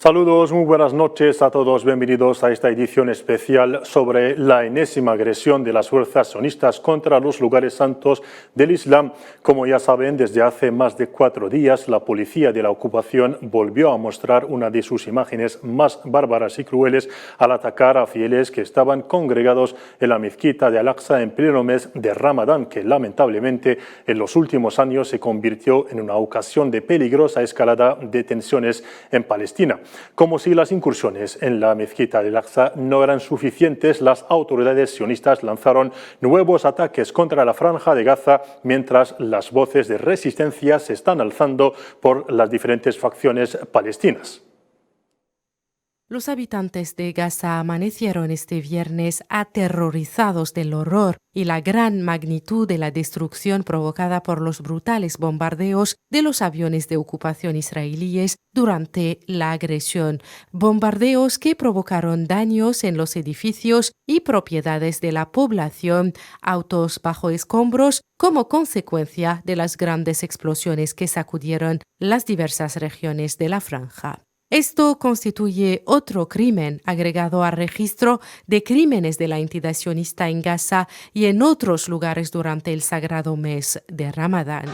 Saludos, muy buenas noches a todos. Bienvenidos a esta edición especial sobre la enésima agresión de las fuerzas sionistas contra los lugares santos del Islam. Como ya saben, desde hace más de 4 días, la policía de la ocupación volvió a mostrar una de sus imágenes más bárbaras y crueles al atacar a fieles que estaban congregados en la mezquita de Al-Aqsa en pleno mes de Ramadán, que lamentablemente en los últimos años se convirtió en una ocasión de peligrosa escalada de tensiones en Palestina. Como si las incursiones en la mezquita de Al-Aqsa no eran suficientes, las autoridades sionistas lanzaron nuevos ataques contra la franja de Gaza, mientras las voces de resistencia se están alzando por las diferentes facciones palestinas. Los habitantes de Gaza amanecieron este viernes aterrorizados del horror y la gran magnitud de la destrucción provocada por los brutales bombardeos de los aviones de ocupación israelíes durante la agresión. Bombardeos que provocaron daños en los edificios y propiedades de la población, autos bajo escombros, como consecuencia de las grandes explosiones que sacudieron las diversas regiones de la franja. Esto constituye otro crimen agregado al registro de crímenes de la entidad sionista en Gaza y en otros lugares durante el sagrado mes de Ramadán.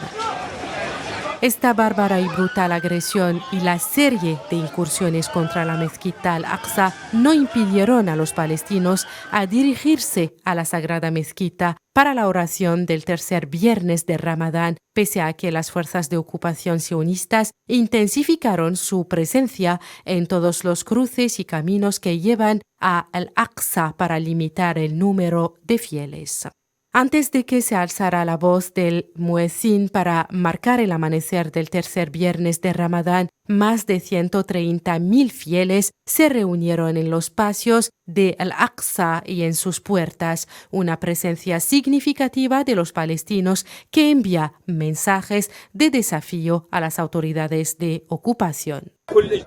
Esta bárbara y brutal agresión y la serie de incursiones contra la mezquita Al-Aqsa no impidieron a los palestinos a dirigirse a la sagrada mezquita para la oración del tercer viernes de Ramadán, pese a que las fuerzas de ocupación sionistas intensificaron su presencia en todos los cruces y caminos que llevan a Al-Aqsa para limitar el número de fieles. Antes de que se alzara la voz del muezín para marcar el amanecer del tercer viernes de Ramadán, más de 130.000 fieles se reunieron en los patios de Al-Aqsa y en sus puertas, una presencia significativa de los palestinos que envía mensajes de desafío a las autoridades de ocupación.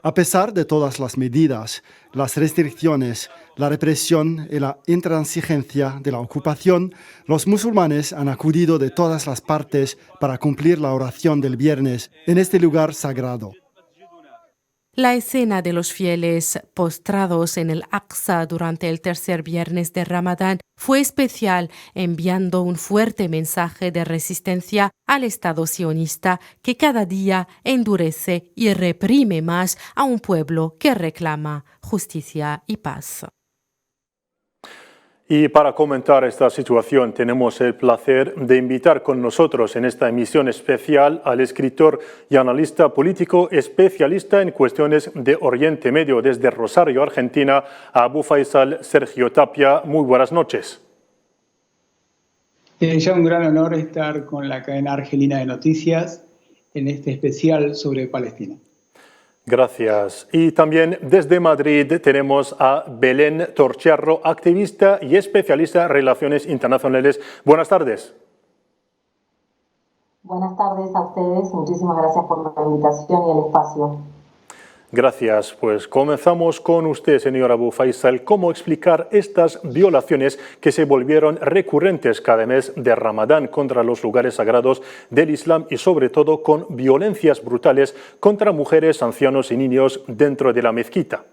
A pesar de todas las medidas, las restricciones, la represión y la intransigencia de la ocupación, los musulmanes han acudido de todas las partes para cumplir la oración del viernes en este lugar sagrado. La escena de los fieles postrados en el Aqsa durante el tercer viernes de Ramadán fue especial, enviando un fuerte mensaje de resistencia al Estado sionista que cada día endurece y reprime más a un pueblo que reclama justicia y paz. Y para comentar esta situación tenemos el placer de invitar con nosotros en esta emisión especial al escritor y analista político especialista en cuestiones de Oriente Medio desde Rosario, Argentina, Abu Faisal Sergio Tapia. Muy buenas noches. Es ya un gran honor estar con la cadena argelina de noticias en este especial sobre Palestina. Gracias. Y también desde Madrid tenemos a Belén Torchiarro, activista y especialista en relaciones internacionales. Buenas tardes. Buenas tardes a ustedes. Muchísimas gracias por la invitación y el espacio. Gracias. Pues comenzamos con usted, señor Abu Faisal. ¿Cómo explicar estas violaciones que se volvieron recurrentes cada mes de Ramadán contra los lugares sagrados del Islam y sobre todo con violencias brutales contra mujeres, ancianos y niños dentro de la mezquita?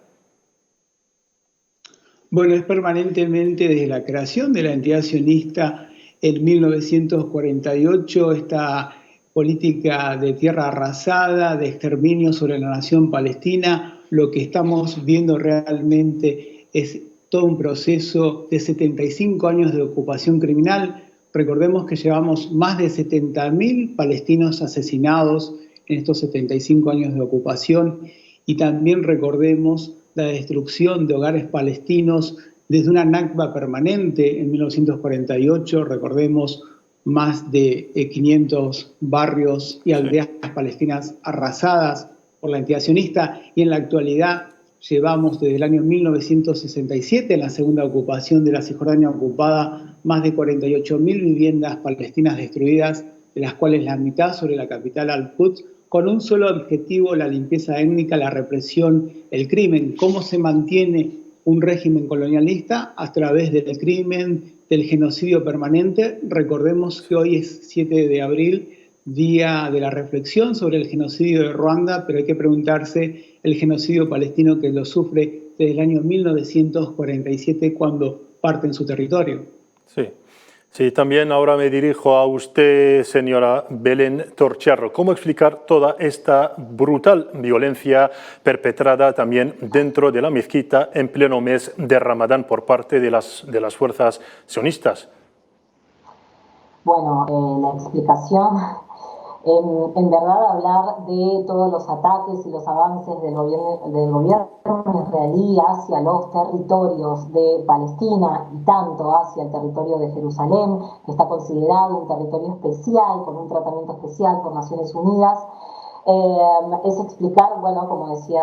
Bueno, es permanentemente desde la creación de la entidad sionista en 1948 esta política de tierra arrasada, de exterminio sobre la nación palestina. Lo que estamos viendo realmente es todo un proceso de 75 años de ocupación criminal. Recordemos que llevamos más de 70.000 palestinos asesinados en estos 75 años de ocupación y también recordemos la destrucción de hogares palestinos desde una Nakba permanente en 1948. Recordemos más de 500 barrios y aldeas palestinas arrasadas por la entidad sionista, y en la actualidad llevamos desde el año 1967, en la segunda ocupación de la Cisjordania ocupada, más de 48.000 viviendas palestinas destruidas, de las cuales la mitad sobre la capital Al-Quds, con un solo objetivo: la limpieza étnica, la represión, el crimen. ¿Cómo se mantiene un régimen colonialista? A través del crimen, del genocidio permanente. Recordemos que hoy es 7 de abril, día de la reflexión sobre el genocidio de Ruanda, pero hay que preguntarse el genocidio palestino que lo sufre desde el año 1947 cuando parten su territorio. Sí. Sí, también ahora me dirijo a usted, señora Belén Torchiarro. ¿Cómo explicar toda esta brutal violencia perpetrada también dentro de la mezquita en pleno mes de Ramadán por parte de las fuerzas sionistas? Bueno, la explicación, en verdad hablar de todos los ataques y los avances del gobierno israelí hacia los territorios de Palestina y tanto hacia el territorio de Jerusalén, que está considerado un territorio especial, con un tratamiento especial por Naciones Unidas, es explicar, bueno, como decía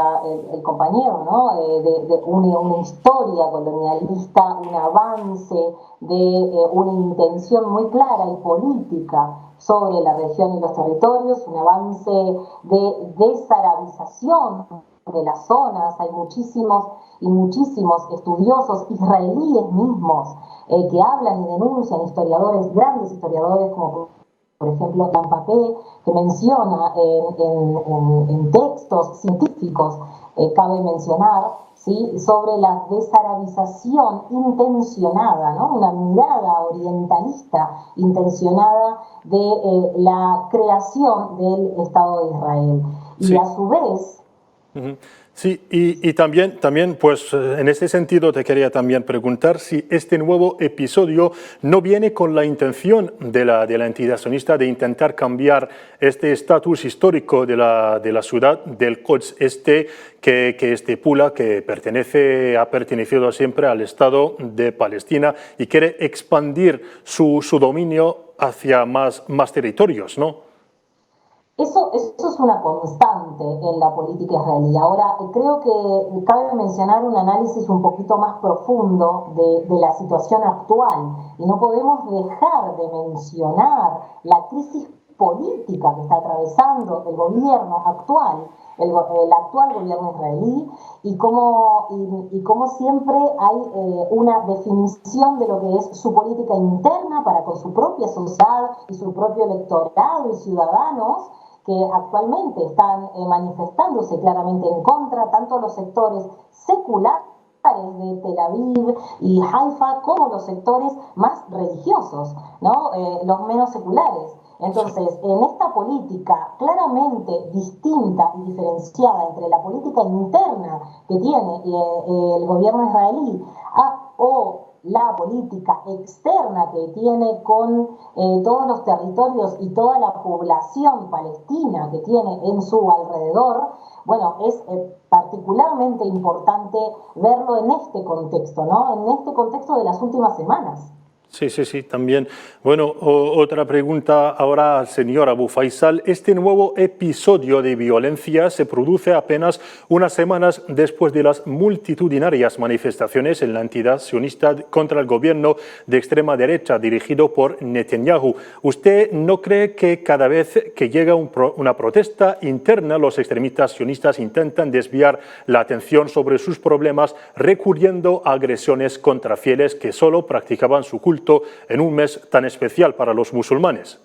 el compañero, ¿no? de una historia colonialista, un avance de una intención muy clara y política sobre la región y los territorios, un avance de desarabización de las zonas. Hay muchísimos y muchísimos estudiosos israelíes mismos que hablan y denuncian, historiadores, grandes historiadores como por ejemplo, Lampapé, que menciona en textos científicos, cabe mencionar, ¿sí?, sobre la desarabización intencionada, ¿no?, una mirada orientalista intencionada de la creación del Estado de Israel. Y Sí. a su vez... Sí, y también pues en ese sentido te quería también preguntar si este nuevo episodio no viene con la intención de la entidad sionista de intentar cambiar este estatus histórico de la ciudad del Quds que estipula que ha pertenecido siempre al Estado de Palestina y quiere expandir su dominio hacia más territorios, ¿no? Eso es una constante en la política israelí. Ahora, creo que cabe mencionar un análisis un poquito más profundo de la situación actual. Y no podemos dejar de mencionar la crisis política que está atravesando el gobierno actual, el actual gobierno israelí, y cómo siempre hay una definición de lo que es su política interna para con su propia sociedad y su propio electorado y ciudadanos, que actualmente están manifestándose claramente en contra, tanto los sectores seculares de Tel Aviv y Haifa como los sectores más religiosos, ¿no? Los menos seculares. Entonces, en esta política claramente distinta y diferenciada entre la política interna que tiene el gobierno israelí o la política externa que tiene con todos los territorios y toda la población palestina que tiene en su alrededor, bueno, es particularmente importante verlo en este contexto, ¿no? En este contexto de las últimas semanas. Sí, también. Bueno, otra pregunta ahora al señor Abu Faisal. Este nuevo episodio de violencia se produce apenas unas semanas después de las multitudinarias manifestaciones en la entidad sionista contra el gobierno de extrema derecha dirigido por Netanyahu. ¿Usted no cree que cada vez que llega una protesta interna, los extremistas sionistas intentan desviar la atención sobre sus problemas recurriendo a agresiones contra fieles que solo practicaban su culto en un mes tan especial para los musulmanes?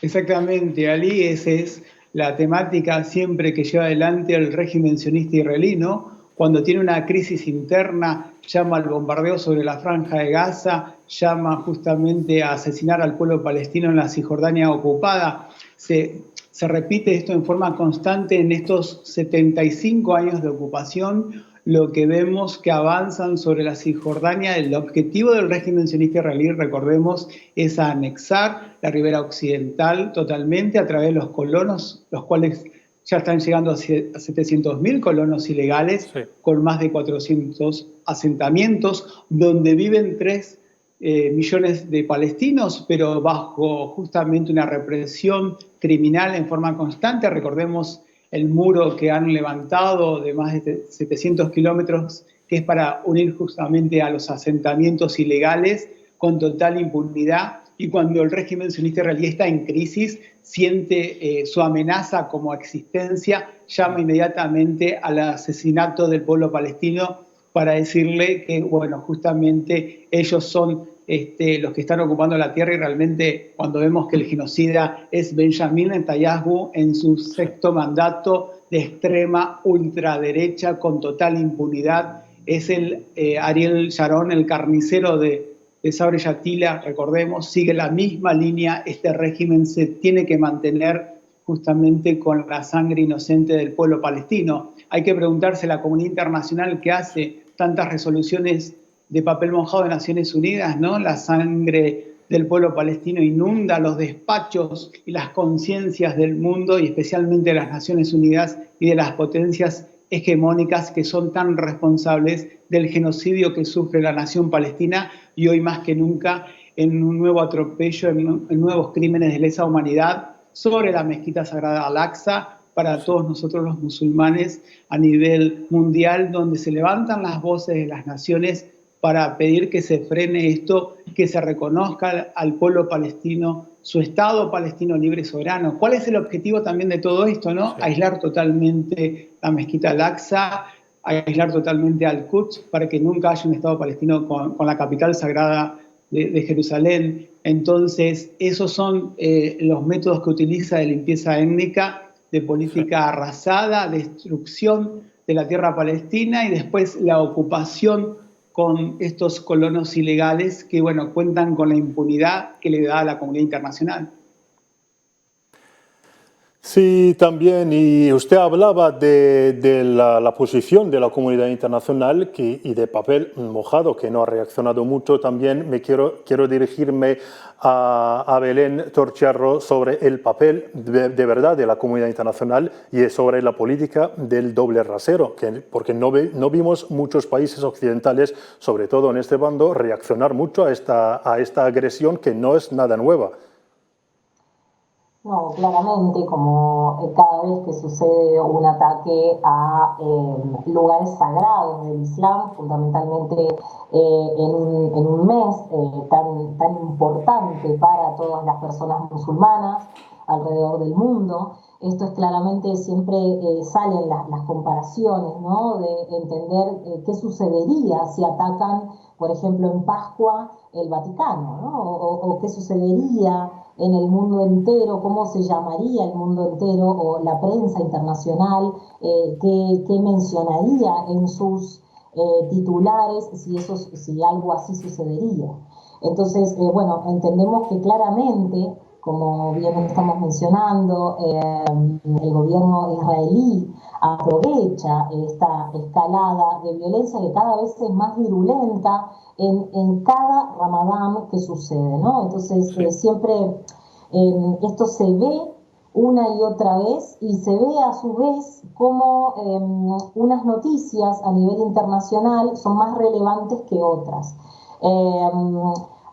Exactamente, Ali, esa es la temática siempre que lleva adelante el régimen sionista israelí, ¿no? Cuando tiene una crisis interna, llama al bombardeo sobre la Franja de Gaza, llama justamente a asesinar al pueblo palestino en la Cisjordania ocupada. Se repite esto en forma constante en estos 75 años de ocupación. Lo que vemos que avanzan sobre la Cisjordania, el objetivo del régimen sionista israelí, recordemos, es anexar la ribera occidental totalmente a través de los colonos, los cuales ya están llegando a 700.000 colonos ilegales, sí, con más de 400 asentamientos, donde viven 3 millones de palestinos, pero bajo justamente una represión criminal en forma constante. Recordemos el muro que han levantado de más de 700 kilómetros, que es para unir justamente a los asentamientos ilegales con total impunidad. Y cuando el régimen sionista israelí está en crisis, siente su amenaza como existencia, llama inmediatamente al asesinato del pueblo palestino para decirle que, bueno, justamente ellos son los que están ocupando la tierra, y realmente cuando vemos que el genocida es Benjamin Netanyahu en su sexto mandato de extrema ultraderecha con total impunidad, es el Ariel Sharon, el carnicero de Sabra Yatila, recordemos, sigue la misma línea. Este régimen se tiene que mantener justamente con la sangre inocente del pueblo palestino. Hay que preguntarse, la comunidad internacional que hace tantas resoluciones de papel mojado de Naciones Unidas, ¿no? La sangre del pueblo palestino inunda los despachos y las conciencias del mundo, y especialmente de las Naciones Unidas y de las potencias hegemónicas que son tan responsables del genocidio que sufre la nación palestina, y hoy más que nunca en un nuevo atropello, en nuevos crímenes de lesa humanidad sobre la mezquita sagrada Al-Aqsa, para todos nosotros los musulmanes a nivel mundial, donde se levantan las voces de las naciones para pedir que se frene esto, que se reconozca al pueblo palestino su Estado palestino libre y soberano. ¿Cuál es el objetivo también de todo esto, no? Sí. Aislar totalmente la mezquita Al-Aqsa, aislar totalmente Al-Quds, para que nunca haya un Estado palestino con la capital sagrada de Jerusalén. Entonces, esos son los métodos que utiliza de limpieza étnica, de política arrasada, destrucción de la tierra palestina, y después la ocupación con estos colonos ilegales que, bueno, cuentan con la impunidad que le da a la comunidad internacional. Sí, también, y usted hablaba de la posición de la comunidad internacional y de papel mojado, que no ha reaccionado mucho. También quiero dirigirme a Belén Torchiarro sobre el papel de verdad de la comunidad internacional y sobre la política del doble rasero, porque no vimos muchos países occidentales, sobre todo en este bando, reaccionar mucho a esta agresión que no es nada nueva. No, claramente, como cada vez que sucede un ataque a lugares sagrados del Islam, fundamentalmente en un mes tan importante para todas las personas musulmanas alrededor del mundo, esto es claramente, siempre salen las comparaciones, ¿no? De entender qué sucedería si atacan, por ejemplo, en Pascua el Vaticano, ¿no? O qué sucedería en el mundo entero, cómo se llamaría el mundo entero, o la prensa internacional, qué mencionaría en sus titulares si algo así sucedería. Entonces, bueno, entendemos que claramente, como bien estamos mencionando, el gobierno israelí aprovecha esta escalada de violencia que cada vez es más virulenta en cada Ramadán que sucede, ¿no? Entonces, siempre esto se ve una y otra vez, y se ve a su vez como unas noticias a nivel internacional son más relevantes que otras.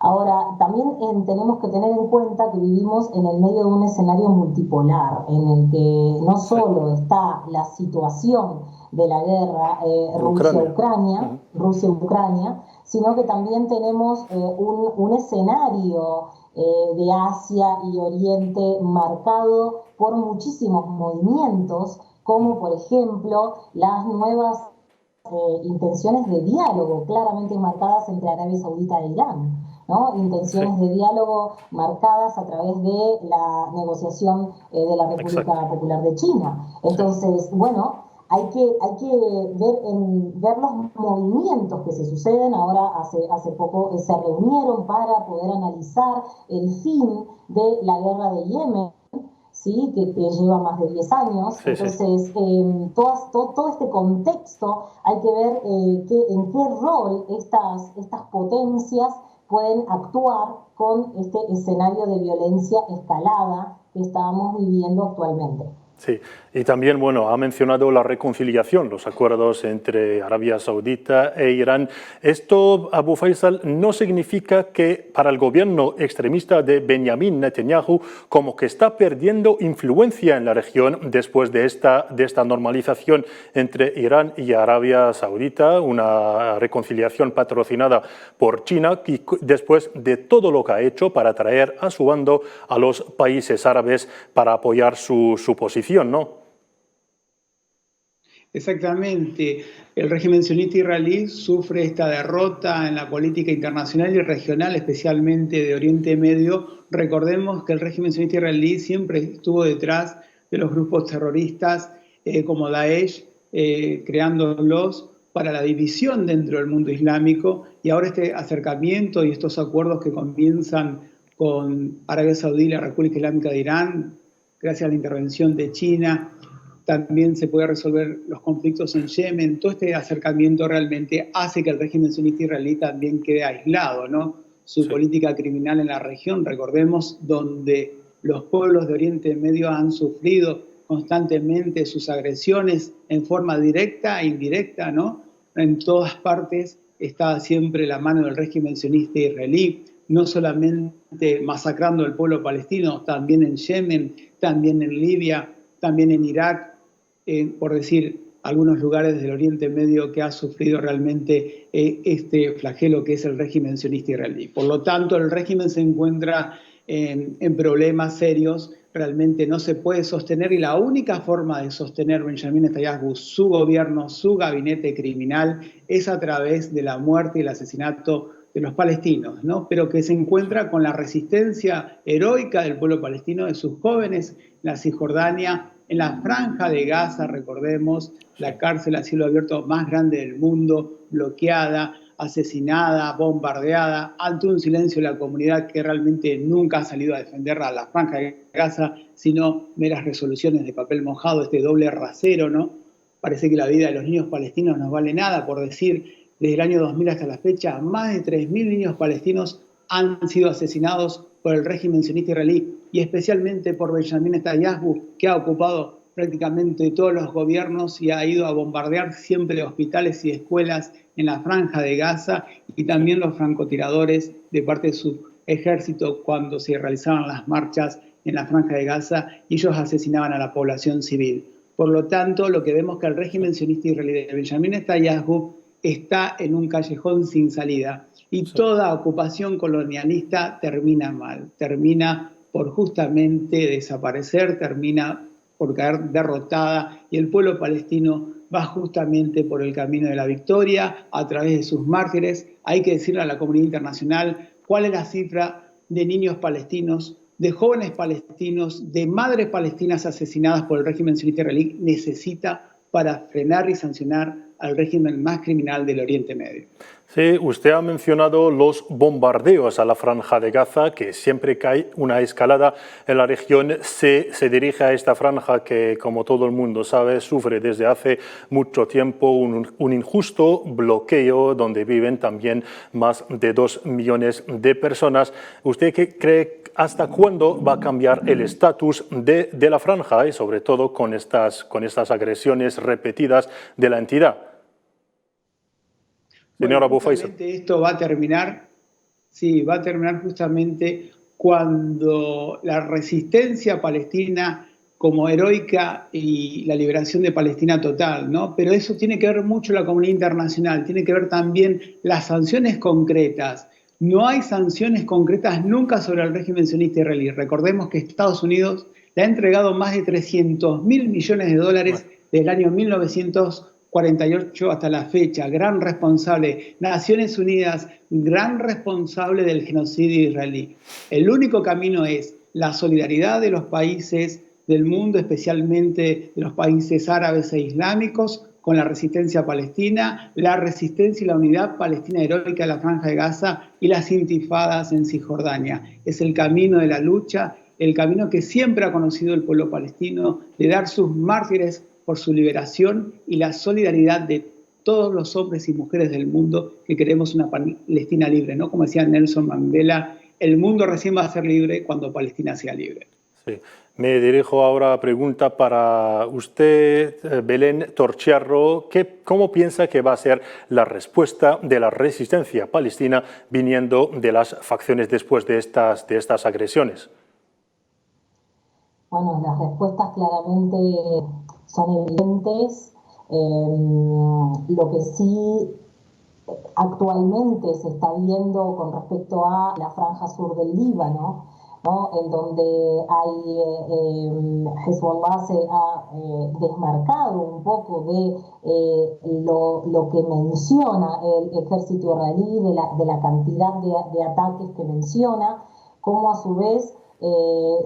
Ahora, también tenemos que tener en cuenta que vivimos en el medio de un escenario multipolar, en el que no solo está la situación de la guerra Rusia-Ucrania, sino que también tenemos un escenario de Asia y Oriente marcado por muchísimos movimientos, como por ejemplo las nuevas intenciones de diálogo claramente marcadas entre Arabia Saudita e Irán, ¿no? Intenciones de diálogo marcadas a través de la negociación de la República Popular de China. Entonces, bueno, hay que ver los movimientos que se suceden. Ahora, hace poco se reunieron para poder analizar el fin de la guerra de Yemen, ¿sí? que lleva más de 10 años. Entonces, todo este contexto hay que ver en qué rol estas potencias pueden actuar con este escenario de violencia escalada que estamos viviendo actualmente. Sí, y también, bueno, ha mencionado la reconciliación, los acuerdos entre Arabia Saudita e Irán. Esto, Abu Faisal, no significa que para el gobierno extremista de Benjamin Netanyahu como que está perdiendo influencia en la región después de esta normalización entre Irán y Arabia Saudita, una reconciliación patrocinada por China, y después de todo lo que ha hecho para traer a su bando a los países árabes para apoyar su posición, ¿no? Exactamente. El régimen sionista israelí sufre esta derrota en la política internacional y regional, especialmente de Oriente Medio. Recordemos que el régimen sionista israelí siempre estuvo detrás de los grupos terroristas como Daesh, creándolos para la división dentro del mundo islámico, y ahora este acercamiento y estos acuerdos que comienzan con Arabia Saudí y la República Islámica de Irán, gracias a la intervención de China. También se puede resolver los conflictos en Yemen. Todo este acercamiento realmente hace que el régimen sionista israelí también quede aislado, ¿no? Su política criminal en la región, recordemos, donde los pueblos de Oriente Medio han sufrido constantemente sus agresiones en forma directa e indirecta, ¿no? En todas partes está siempre la mano del régimen sionista israelí, no solamente masacrando al pueblo palestino, también en Yemen, también en Libia, también en Irak, por decir algunos lugares del Oriente Medio que ha sufrido realmente este flagelo que es el régimen sionista israelí. Por lo tanto, el régimen se encuentra en problemas serios, realmente no se puede sostener, y la única forma de sostener Benjamin Netanyahu, su gobierno, su gabinete criminal, es a través de la muerte y el asesinato de los palestinos, ¿no? Pero que se encuentra con la resistencia heroica del pueblo palestino, de sus jóvenes en la Cisjordania, en la Franja de Gaza, recordemos, la cárcel a cielo abierto más grande del mundo, bloqueada, asesinada, bombardeada, ante un silencio de la comunidad que realmente nunca ha salido a defender a la Franja de Gaza, sino meras resoluciones de papel mojado, este doble rasero, ¿no? Parece que la vida de los niños palestinos no vale nada, por decir, desde el año 2000 hasta la fecha, más de 3.000 niños palestinos han sido asesinados por el régimen sionista israelí, y especialmente por Benjamin Netanyahu, que ha ocupado prácticamente todos los gobiernos y ha ido a bombardear siempre hospitales y escuelas en la Franja de Gaza, y también los francotiradores de parte de su ejército cuando se realizaban las marchas en la Franja de Gaza, y ellos asesinaban a la población civil. Por lo tanto, lo que vemos es que el régimen sionista israelí de Benjamin Netanyahu está en un callejón sin salida, y toda ocupación colonialista termina mal, termina por justamente desaparecer, termina por caer derrotada, y el pueblo palestino va justamente por el camino de la victoria a través de sus mártires. Hay que decirle a la comunidad internacional cuál es la cifra de niños palestinos, de jóvenes palestinos, de madres palestinas asesinadas por el régimen sionista israelí necesita para frenar y sancionar al régimen más criminal del Oriente Medio. Sí, usted ha mencionado los bombardeos a la Franja de Gaza, que siempre que hay una escalada en la región se dirige a esta franja que, como todo el mundo sabe, sufre desde hace mucho tiempo un injusto bloqueo donde viven también más de 2 millones de personas. ¿Usted qué cree, hasta cuándo va a cambiar el estatus de la franja y sobre todo con estas agresiones repetidas de la entidad? Señora Abu Faisal. Esto va a terminar, sí, va a terminar justamente cuando la resistencia palestina como heroica y la liberación de Palestina total, ¿no? Pero eso tiene que ver mucho la comunidad internacional, tiene que ver también las sanciones concretas. No hay sanciones concretas nunca sobre el régimen sionista israelí. Recordemos que Estados Unidos le ha entregado más de 300.000 millones de dólares desde el año 1948 hasta la fecha, gran responsable. Naciones Unidas, gran responsable del genocidio israelí. El único camino es la solidaridad de los países del mundo, especialmente de los países árabes e islámicos, con la resistencia palestina, la resistencia y la unidad palestina heroica de la Franja de Gaza y las intifadas en Cisjordania. Es el camino de la lucha, el camino que siempre ha conocido el pueblo palestino, de dar sus mártires por su liberación y la solidaridad de todos los hombres y mujeres del mundo que queremos una Palestina libre, ¿no? Como decía Nelson Mandela, el mundo recién va a ser libre cuando Palestina sea libre. Sí. Me dirijo ahora a pregunta para usted, Belén Torchiarro. ¿Cómo piensa que va a ser la respuesta de la resistencia palestina viniendo de las facciones después de estas agresiones? Bueno, las respuestas claramente son evidentes. Lo que sí actualmente se está viendo con respecto a la franja sur del Líbano, ¿no? En donde Hezbollah se ha desmarcado un poco de lo que menciona el ejército israelí, de la cantidad de ataques que menciona, como a su vez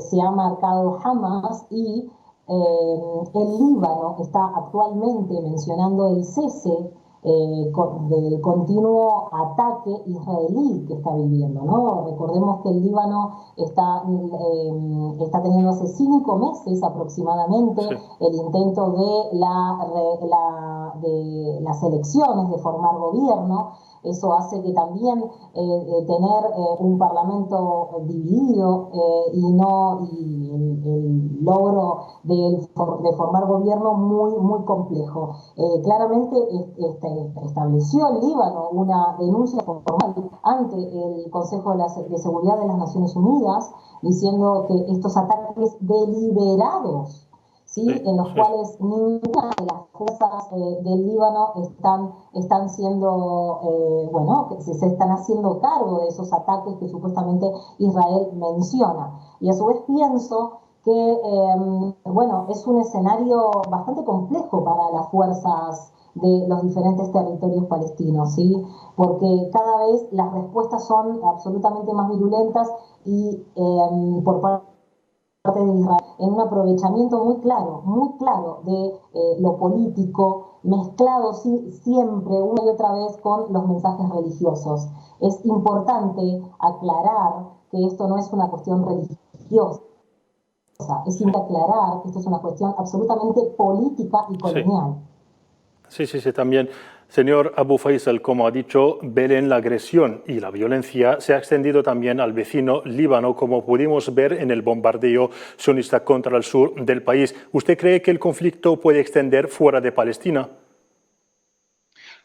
se ha marcado Hamas y el Líbano está actualmente mencionando el cese del continuo ataque israelí que está viviendo, ¿no? Recordemos que el Líbano está teniendo hace 5 meses aproximadamente el intento de las elecciones, de formar gobierno. Eso hace que también tener un parlamento dividido y el logro de formar gobierno muy complejo. Claramente estableció el Líbano una denuncia formal ante el Consejo de Seguridad de las Naciones Unidas diciendo que estos ataques deliberados, ¿sí? En los cuales ninguna de las fuerzas del Líbano están siendo, que se están haciendo cargo de esos ataques que supuestamente Israel menciona. Y a su vez pienso que, es un escenario bastante complejo para las fuerzas de los diferentes territorios palestinos, ¿sí? Porque cada vez las respuestas son absolutamente más virulentas y por parte de Israel, en un aprovechamiento muy claro de lo político, mezclado siempre una y otra vez con los mensajes religiosos. Es importante aclarar que esto no es una cuestión religiosa, es importante aclarar que esto es una cuestión absolutamente política y colonial. Sí, también. Señor Abu Faisal, como ha dicho, Belén, la agresión y la violencia se ha extendido también al vecino Líbano, como pudimos ver en el bombardeo sionista contra el sur del país. ¿Usted cree que el conflicto puede extender fuera de Palestina?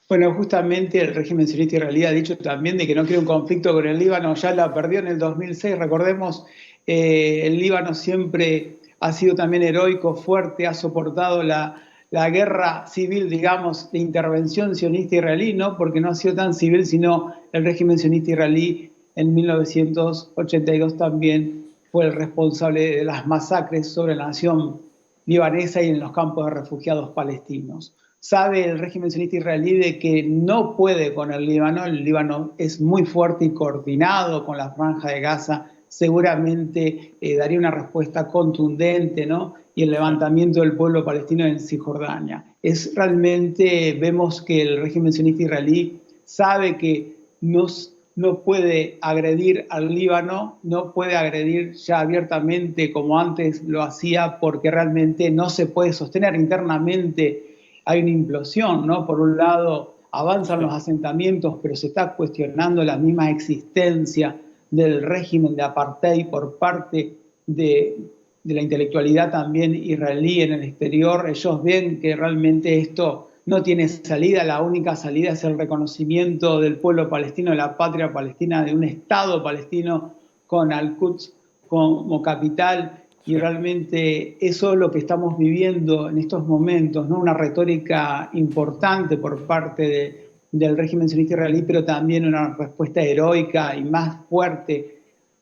Bueno, justamente el régimen sionista israelí ha dicho también de que no quiere un conflicto con el Líbano, ya la perdió en el 2006, recordemos, el Líbano siempre ha sido también heroico, fuerte, ha soportado la guerra civil, digamos, de intervención sionista israelí, no porque no ha sido tan civil, sino el régimen sionista israelí en 1982 también fue el responsable de las masacres sobre la nación libanesa y en los campos de refugiados palestinos. Sabe el régimen sionista israelí de que no puede con el Líbano es muy fuerte y coordinado con la Franja de Gaza, seguramente daría una respuesta contundente, ¿no? Y el levantamiento del pueblo palestino en Cisjordania. Vemos que el régimen sionista israelí sabe que no puede agredir al Líbano, no puede agredir ya abiertamente como antes lo hacía, porque realmente no se puede sostener internamente. Hay una implosión, ¿no? Por un lado avanzan los asentamientos, pero se está cuestionando la misma existencia del régimen de apartheid por parte de la intelectualidad también israelí en el exterior. Ellos ven que realmente esto no tiene salida, la única salida es el reconocimiento del pueblo palestino, de la patria palestina, de un Estado palestino con Al-Quds como capital, y realmente eso es lo que estamos viviendo en estos momentos, ¿no? Una retórica importante por parte del régimen sionista israelí, pero también una respuesta heroica y más fuerte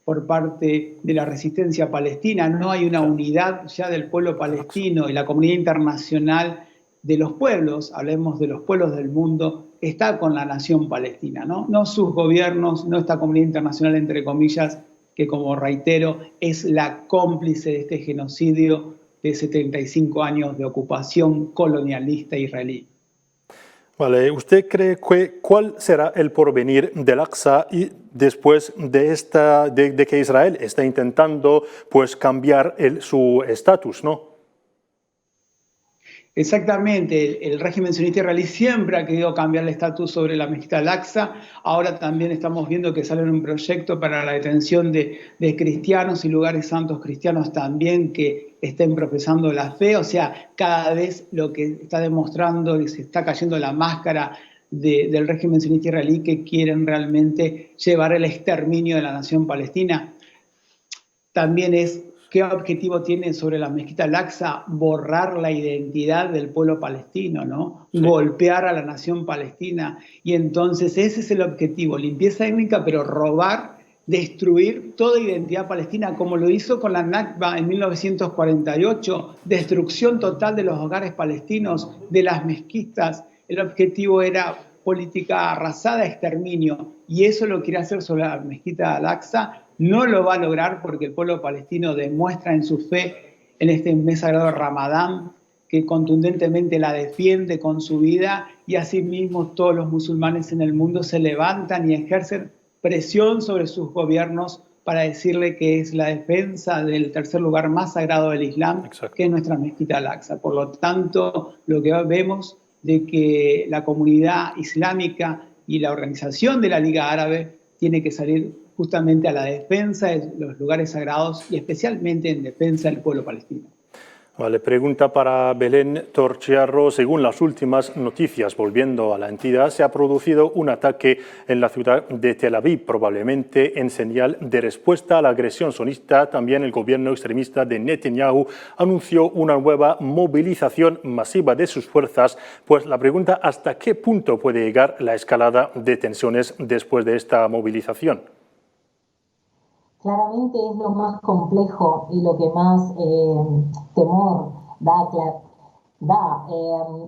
por parte de la resistencia palestina. No hay una unidad ya del pueblo palestino, y la comunidad internacional de los pueblos, hablemos de los pueblos del mundo, está con la nación palestina, ¿no? No sus gobiernos, no esta comunidad internacional, entre comillas, que, como reitero, es la cómplice de este genocidio de 75 años de ocupación colonialista israelí. Vale, ¿usted cree cuál será el porvenir del Al-Aqsa y después de que Israel está intentando pues cambiar su estatus, ¿no? Exactamente, el régimen sionista israelí siempre ha querido cambiar el estatus sobre la mezquita Al-Aqsa. Ahora también estamos viendo que sale un proyecto para la detención de cristianos y lugares santos cristianos también que estén profesando la fe. O sea, cada vez lo que está demostrando es que se está cayendo la máscara del régimen sionista israelí, que quieren realmente llevar el exterminio de la nación palestina. También es ¿qué objetivo tiene sobre la mezquita Al-Aqsa? Borrar la identidad del pueblo palestino, ¿no? Sí. Golpear a la nación palestina. Y entonces ese es el objetivo, limpieza étnica, pero robar destruir toda identidad palestina, como lo hizo con la Nakba en 1948, destrucción total de los hogares palestinos, de las mezquitas. El objetivo era política arrasada, exterminio, y eso lo quiere hacer sobre la mezquita de Al-Aqsa. No lo va a lograr porque el pueblo palestino demuestra en su fe en este mes sagrado de Ramadán que contundentemente la defiende con su vida, y asimismo todos los musulmanes en el mundo se levantan y ejercen presión sobre sus gobiernos para decirle que es la defensa del tercer lugar más sagrado del Islam, que es nuestra mezquita Al-Aqsa. Por lo tanto, lo que vemos de que la comunidad islámica y la organización de la Liga Árabe tiene que salir justamente a la defensa de los lugares sagrados y especialmente en defensa del pueblo palestino. Vale, pregunta para Belén Torchiarro. Según las últimas noticias, volviendo a la entidad, se ha producido un ataque en la ciudad de Tel Aviv, probablemente en señal de respuesta a la agresión sionista. También el gobierno extremista de Netanyahu anunció una nueva movilización masiva de sus fuerzas. Pues la pregunta, ¿hasta qué punto puede llegar la escalada de tensiones después de esta movilización? Claramente es lo más complejo y lo que más temor da.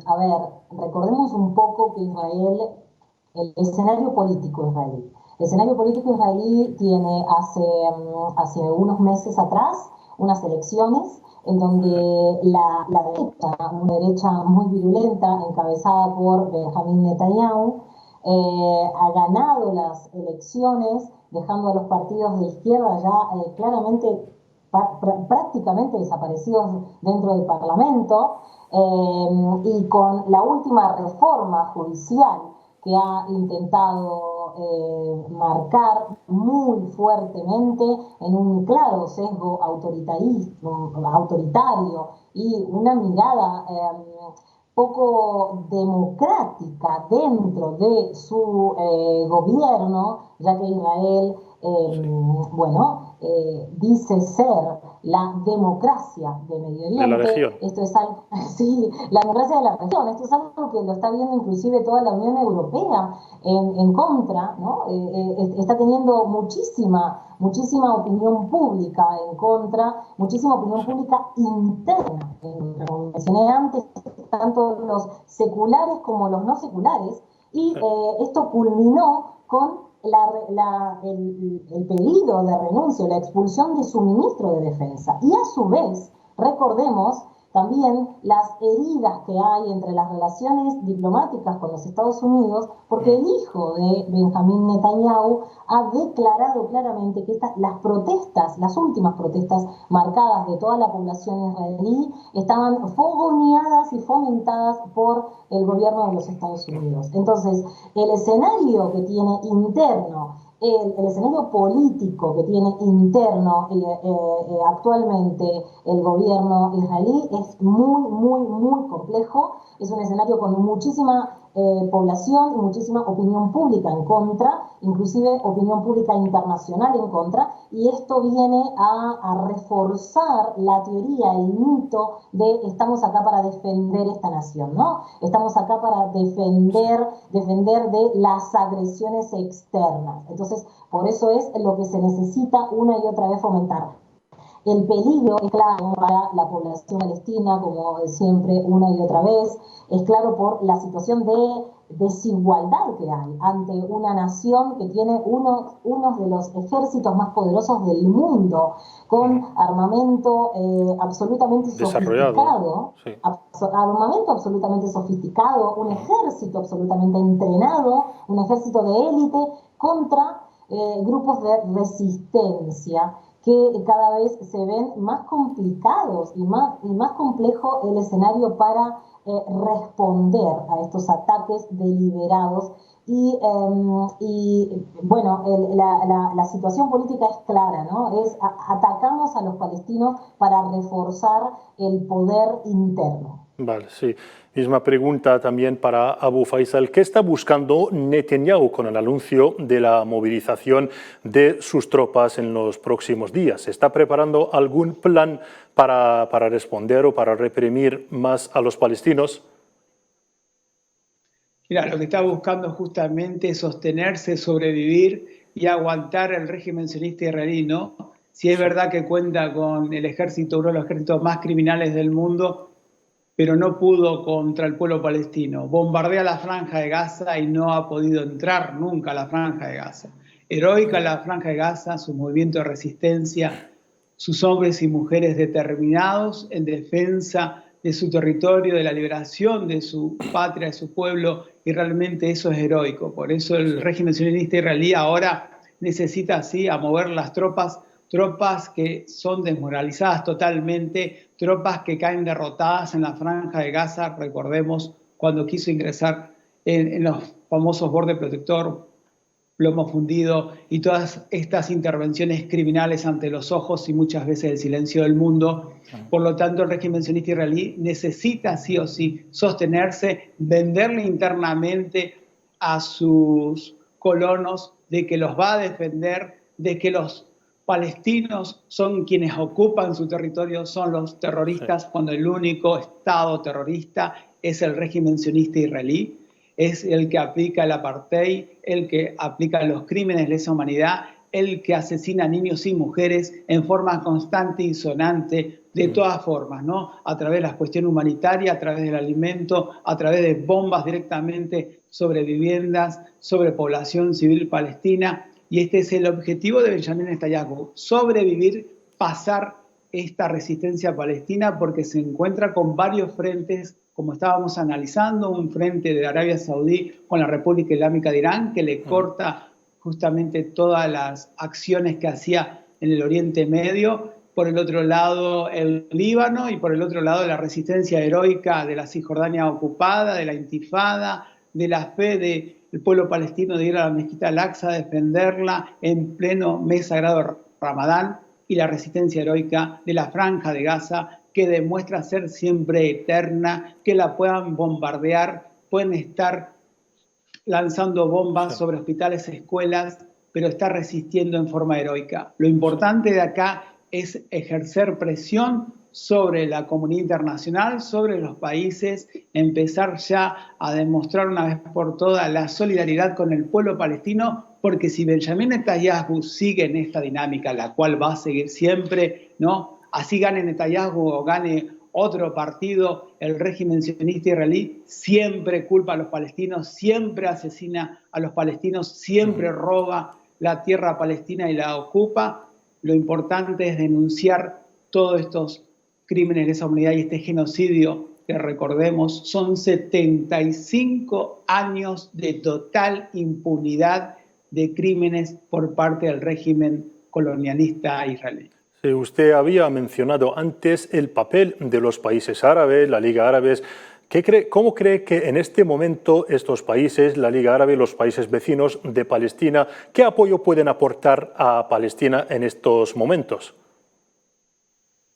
A ver, recordemos un poco que Israel, el escenario político israelí. El escenario político israelí tiene hace unos meses atrás unas elecciones en donde la derecha, una derecha muy virulenta, encabezada por Benjamín Netanyahu, ha ganado las elecciones, dejando a los partidos de izquierda ya claramente, prácticamente desaparecidos dentro del Parlamento, y con la última reforma judicial que ha intentado marcar muy fuertemente en un claro sesgo autoritario y una mirada poco democrática dentro de su gobierno, ya que Israel, dice ser la democracia de Medio Oriente. De la región. Esto es algo, sí, la democracia de la región. Esto es algo que lo está viendo inclusive toda la Unión Europea en contra, ¿no? Está teniendo muchísima opinión pública en contra, muchísima opinión pública interna. Como mencioné antes, tanto los seculares como los no seculares, y esto culminó con el pedido de renuncia, la expulsión de su ministro de Defensa. Y a su vez, recordemos también las heridas que hay entre las relaciones diplomáticas con los Estados Unidos, porque el hijo de Benjamín Netanyahu ha declarado claramente que las últimas protestas marcadas de toda la población israelí, estaban fogoneadas y fomentadas por el gobierno de los Estados Unidos. Entonces, el escenario que tiene interno, el escenario político que tiene interno actualmente el gobierno israelí es muy complejo. Es un escenario con muchísima población y muchísima opinión pública en contra, inclusive opinión pública internacional en contra, y esto viene a reforzar la teoría, el mito de estamos acá para defender esta nación, ¿no? Estamos acá para defender de las agresiones externas. Entonces, por eso es lo que se necesita una y otra vez fomentar. El peligro es claro para la población palestina, como siempre, una y otra vez. Es claro por la situación de desigualdad que hay ante una nación que tiene uno de los ejércitos más poderosos del mundo, con armamento absolutamente sofisticado, sí. Armamento absolutamente sofisticado, un ejército absolutamente entrenado, un ejército de élite contra grupos de resistencia que cada vez se ven más complicados y más complejo el escenario para responder a estos ataques deliberados. Y bueno, la situación política es clara, ¿no? Atacamos a los palestinos para reforzar el poder interno. Vale, sí. Misma pregunta también para Abu Faisal. ¿Qué está buscando Netanyahu con el anuncio de la movilización de sus tropas en los próximos días? ¿Se está preparando algún plan para responder o para reprimir más a los palestinos? Mira, lo que está buscando justamente es sostenerse, sobrevivir y aguantar el régimen sionista israelí, ¿no? Si es verdad que cuenta con el ejército, uno de los ejércitos más criminales del mundo, pero no pudo contra el pueblo palestino. Bombardea la Franja de Gaza y no ha podido entrar nunca a la Franja de Gaza. Heroica la Franja de Gaza, su movimiento de resistencia, sus hombres y mujeres determinados en defensa de su territorio, de la liberación de su patria, de su pueblo, y realmente eso es heroico. Por eso el régimen sionista israelí ahora necesita así a mover las tropas que son desmoralizadas totalmente, tropas que caen derrotadas en la Franja de Gaza. Recordemos cuando quiso ingresar en los famosos bordes protector, plomo fundido y todas estas intervenciones criminales ante los ojos y muchas veces el silencio del mundo. Por lo tanto, el régimen sionista israelí necesita sí o sí sostenerse, venderle internamente a sus colonos de que los va a defender, de que los palestinos son quienes ocupan su territorio, son los terroristas, cuando el único Estado terrorista es el régimen sionista israelí. Es el que aplica el apartheid, el que aplica los crímenes de lesa humanidad, el que asesina a niños y mujeres en forma constante y sonante, de todas formas, ¿no? A través de la cuestión humanitaria, a través del alimento, a través de bombas directamente sobre viviendas, sobre población civil palestina. Y este es el objetivo de Benjamin Netanyahu, sobrevivir, pasar esta resistencia palestina, porque se encuentra con varios frentes, como estábamos analizando, un frente de Arabia Saudí con la República Islámica de Irán, que le corta justamente todas las acciones que hacía en el Oriente Medio, por el otro lado el Líbano y por el otro lado la resistencia heroica de la Cisjordania ocupada, de la Intifada, de la fe del pueblo palestino de ir a la mezquita Al-Aqsa a defenderla en pleno mes sagrado Ramadán, y la resistencia heroica de la Franja de Gaza, que demuestra ser siempre eterna, que la puedan bombardear, pueden estar lanzando bombas sobre hospitales, escuelas, pero está resistiendo en forma heroica. Lo importante de acá es ejercer presión sobre la comunidad internacional, sobre los países, empezar ya a demostrar una vez por todas la solidaridad con el pueblo palestino, porque si Benjamin Netanyahu sigue en esta dinámica, la cual va a seguir siempre, ¿no? Así gane Netanyahu o gane otro partido, el régimen sionista israelí siempre culpa a los palestinos, siempre asesina a los palestinos, siempre roba la tierra palestina y la ocupa. Lo importante es denunciar todos estos crímenes de lesa humanidad y este genocidio, que recordemos son 75 años de total impunidad de crímenes por parte del régimen colonialista israelí. Sí, usted había mencionado antes el papel de los países árabes, la Liga Árabe. ¿Cómo cree que en este momento estos países, la Liga Árabe, los países vecinos de Palestina, qué apoyo pueden aportar a Palestina en estos momentos?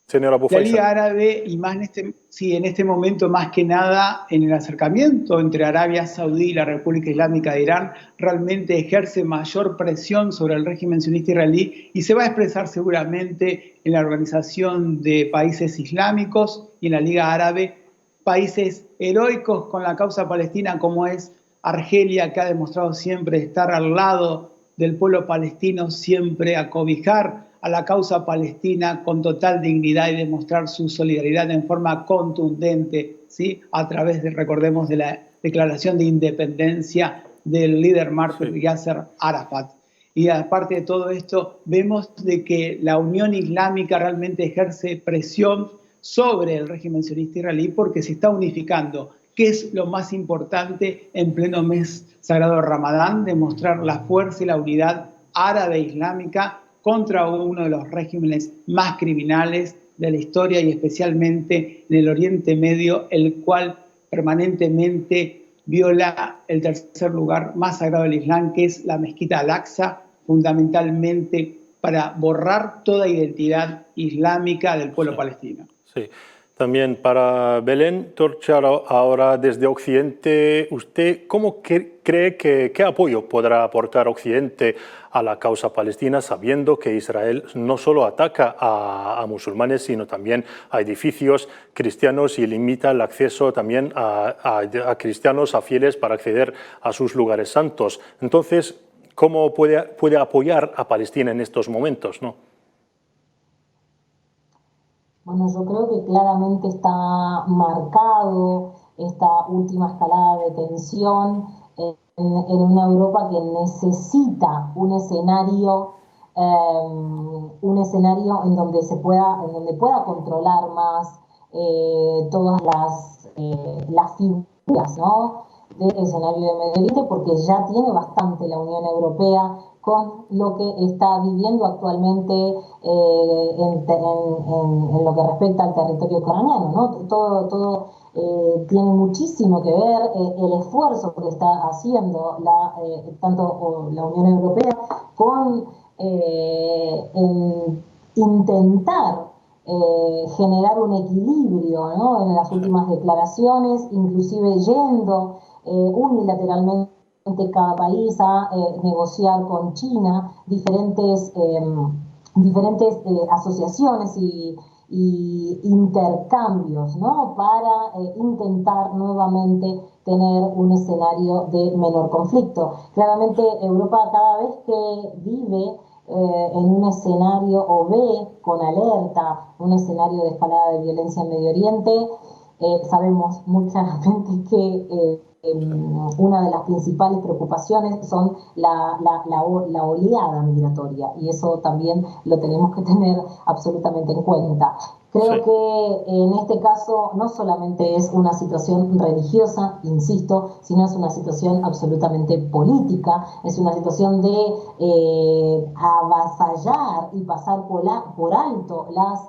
Señora Abu La Faisal. Liga Árabe, y más en este momento más que nada en el acercamiento entre Arabia Saudí y la República Islámica de Irán, realmente ejerce mayor presión sobre el régimen sionista israelí y se va a expresar seguramente en la Organización de Países Islámicos y en la Liga Árabe, países heroicos con la causa palestina como es Argelia, que ha demostrado siempre estar al lado del pueblo palestino, siempre acobijar a la causa palestina con total dignidad y demostrar su solidaridad en forma contundente, ¿sí? A través de, recordemos, de la declaración de independencia del líder mártir Yasser Arafat. Y aparte de todo esto, vemos de que la Unión Islámica realmente ejerce presión sobre el régimen sionista israelí porque se está unificando, que es lo más importante en pleno mes sagrado de Ramadán, demostrar la fuerza y la unidad árabe islámica contra uno de los regímenes más criminales de la historia y especialmente en el Oriente Medio, el cual permanentemente viola el tercer lugar más sagrado del Islam, que es la mezquita Al-Aqsa, fundamentalmente para borrar toda identidad islámica del pueblo palestino. Sí. También para Belén Torchar, ahora desde Occidente, ¿usted cómo cree que qué apoyo podrá aportar Occidente a la causa palestina, sabiendo que Israel no solo ataca a musulmanes, sino también a edificios cristianos y limita el acceso también a cristianos, a fieles, para acceder a sus lugares santos? Entonces, cómo puede apoyar a Palestina en estos momentos, ¿no? Bueno, yo creo que claramente está marcado esta última escalada de tensión en una Europa que necesita un escenario en donde pueda controlar más todas las figuras, ¿no?, del escenario de Medio Oriente, porque ya tiene bastante la Unión Europea con lo que está viviendo actualmente en lo que respecta al territorio ucraniano, ¿no? Todo tiene muchísimo que ver el esfuerzo que está haciendo tanto la Unión Europea con intentar generar un equilibrio, ¿no?, en las últimas declaraciones, inclusive yendo unilateralmente cada país a negociar con China diferentes asociaciones y intercambios, ¿no?, para intentar nuevamente tener un escenario de menor conflicto. Claramente Europa, cada vez que vive en un escenario o ve con alerta un escenario de escalada de violencia en Medio Oriente, sabemos muy claramente que una de las principales preocupaciones son la oleada migratoria, y eso también lo tenemos que tener absolutamente en cuenta. Creo que en este caso no solamente es una situación religiosa, insisto, sino es una situación absolutamente política, es una situación de avasallar y pasar por alto las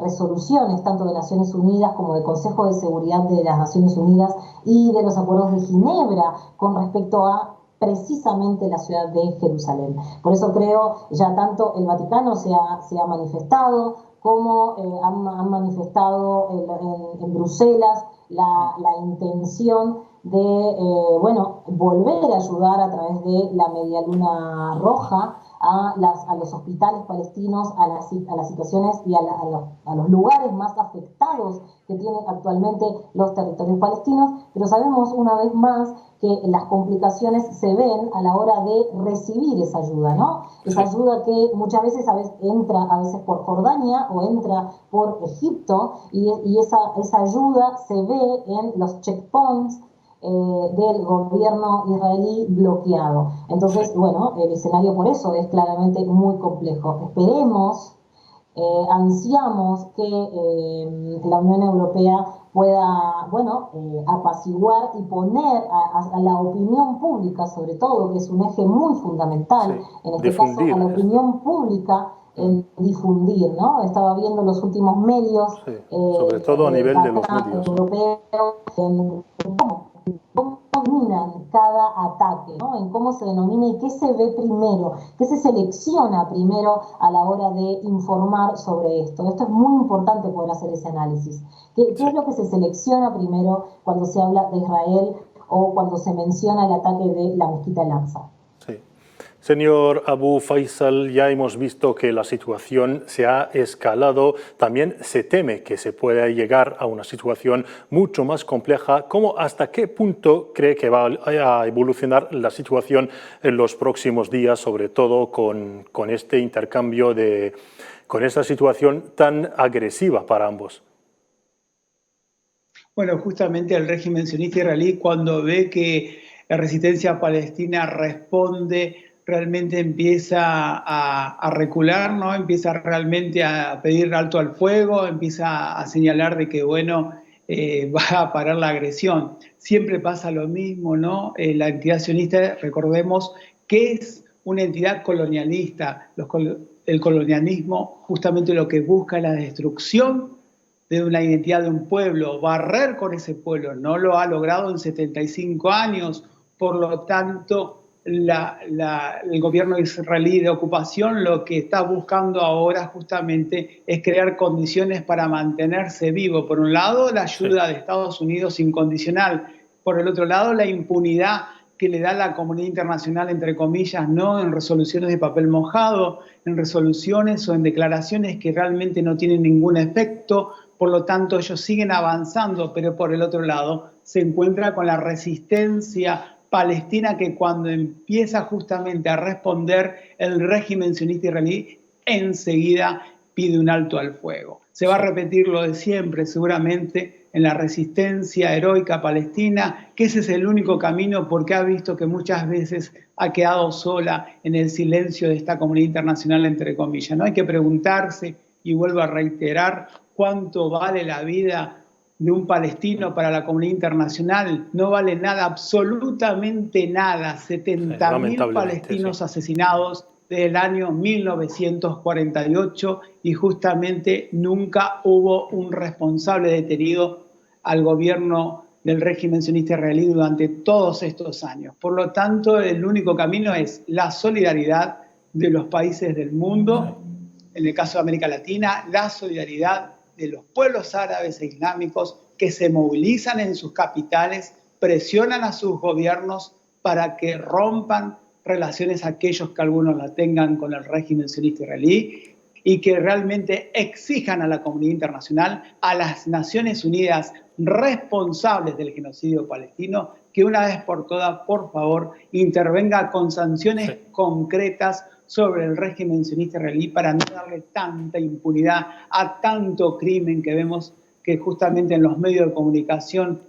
resoluciones tanto de Naciones Unidas como del Consejo de Seguridad de las Naciones Unidas y de los acuerdos de Ginebra con respecto a precisamente la ciudad de Jerusalén. Por eso creo, ya tanto el Vaticano se ha manifestado, como han manifestado en Bruselas la intención de volver a ayudar a través de la Media Luna Roja a los hospitales palestinos, a las situaciones y a los lugares más afectados que tienen actualmente los territorios palestinos, pero sabemos una vez más que las complicaciones se ven a la hora de recibir esa ayuda, ¿no? Esa ayuda que muchas veces entra a veces por Jordania o entra por Egipto, y esa ayuda se ve en los checkpoints del gobierno israelí bloqueado. Entonces, bueno, el escenario por eso es claramente muy complejo. Esperemos, ansiamos que la Unión Europea pueda, apaciguar y poner a la opinión pública, sobre todo, que es un eje muy fundamental, en este caso a la opinión pública, en difundir, ¿no? Estaba viendo los últimos medios, sobre todo a nivel de los medios europeos, en cómo denominan cada ataque, ¿no?, en cómo se denomina y qué se ve primero, qué se selecciona primero a la hora de informar sobre esto. Esto es muy importante poder hacer ese análisis. ¿Qué es lo que se selecciona primero cuando se habla de Israel o cuando se menciona el ataque de la mezquita Al-Aqsa? Señor Abu Faisal, ya hemos visto que la situación se ha escalado. También se teme que se pueda llegar a una situación mucho más compleja. ¿Hasta qué punto cree que va a evolucionar la situación en los próximos días, sobre todo con este intercambio, con esta situación tan agresiva para ambos? Bueno, justamente el régimen sionista israelí, cuando ve que la resistencia palestina responde, realmente empieza a recular, ¿no? Empieza realmente a pedir alto al fuego, empieza a señalar de que, va a parar la agresión. Siempre pasa lo mismo, ¿no? La entidad sionista, recordemos, que es una entidad colonialista. El colonialismo justamente lo que busca es la destrucción de una identidad de un pueblo, barrer con ese pueblo. No lo ha logrado en 75 años, por lo tanto, el gobierno israelí de ocupación lo que está buscando ahora justamente es crear condiciones para mantenerse vivo. Por un lado, la ayuda de Estados Unidos incondicional. Por el otro lado, la impunidad que le da la comunidad internacional, entre comillas, no en resoluciones de papel mojado, en resoluciones o en declaraciones que realmente no tienen ningún efecto. Por lo tanto, ellos siguen avanzando, pero por el otro lado se encuentra con la resistencia Palestina que cuando empieza justamente a responder el régimen sionista israelí, enseguida pide un alto al fuego. Se va a repetir lo de siempre, seguramente, en la resistencia heroica palestina, que ese es el único camino porque ha visto que muchas veces ha quedado sola en el silencio de esta comunidad internacional, entre comillas. No hay que preguntarse, y vuelvo a reiterar, cuánto vale la vida de un palestino para la comunidad internacional. No vale nada, absolutamente nada. 70.000 palestinos asesinados desde el año 1948 y justamente nunca hubo un responsable detenido al gobierno del régimen sionista israelí durante todos estos años. Por lo tanto, el único camino es la solidaridad de los países del mundo, en el caso de América Latina, la solidaridad de los pueblos árabes e islámicos que se movilizan en sus capitales, presionan a sus gobiernos para que rompan relaciones aquellos que algunos la tengan con el régimen sionista israelí y que realmente exijan a la comunidad internacional, a las Naciones Unidas responsables del genocidio palestino, que una vez por todas, por favor, intervenga con sanciones concretas sobre el régimen sionista israelí para no darle tanta impunidad a tanto crimen que vemos que justamente en los medios de comunicación,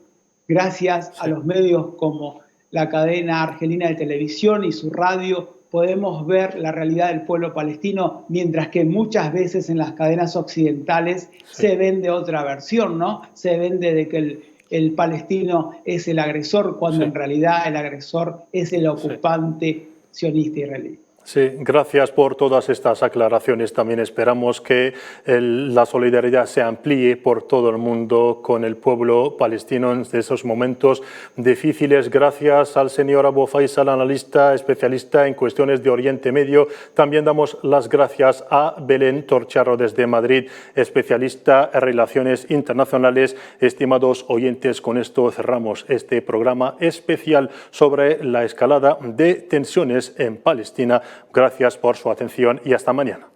gracias a los medios como la cadena argelina de televisión y su radio, podemos ver la realidad del pueblo palestino, mientras que muchas veces en las cadenas occidentales se vende otra versión, ¿no? Se vende de que el palestino es el agresor, cuando en realidad el agresor es el ocupante sionista israelí. Sí, gracias por todas estas aclaraciones. También esperamos que la solidaridad se amplíe por todo el mundo con el pueblo palestino en esos momentos difíciles. Gracias al señor Abu Faisal, analista, especialista en cuestiones de Oriente Medio. También damos las gracias a Belén Torcharo desde Madrid, especialista en relaciones internacionales. Estimados oyentes, con esto cerramos este programa especial sobre la escalada de tensiones en Palestina. Gracias por su atención y hasta mañana.